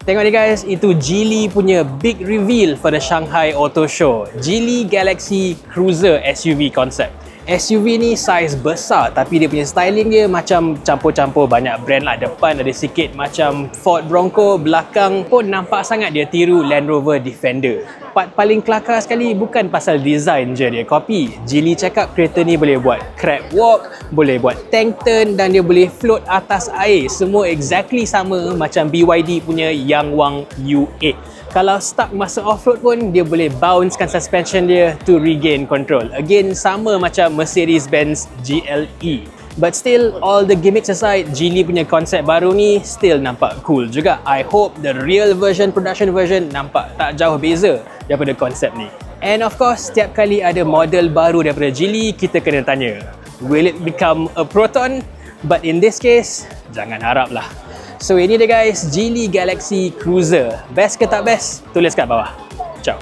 Tengok ni guys, itu Geely punya big reveal for the Shanghai Auto Show. Geely Galaxy Cruiser SUV concept. SUV ni saiz besar tapi dia punya styling dia macam campur-campur banyak brand lah. Depan ada sikit macam Ford Bronco, belakang pun nampak sangat dia tiru Land Rover Defender. Part paling kelakar sekali bukan pasal design je dia copy. Geely cakap kereta ni boleh buat crab walk, boleh buat tank turn dan dia boleh float atas air. Semua exactly sama macam BYD punya Yangwang U8. Kalau stuck masa off-road pun, dia boleh bouncekan suspension dia to regain control. Again, sama macam Mercedes-Benz GLE. But still, all the gimmicks aside, Geely punya konsep baru ni still nampak cool juga. I hope the real version, production version nampak tak jauh beza daripada konsep ni. And of course, setiap kali ada model baru daripada Geely, kita kena tanya, will it become a Proton? But in this case, jangan harap lah. So ini dia guys, Geely Galaxy Cruiser. Best ke tak best? Tulis kat bawah. Ciao.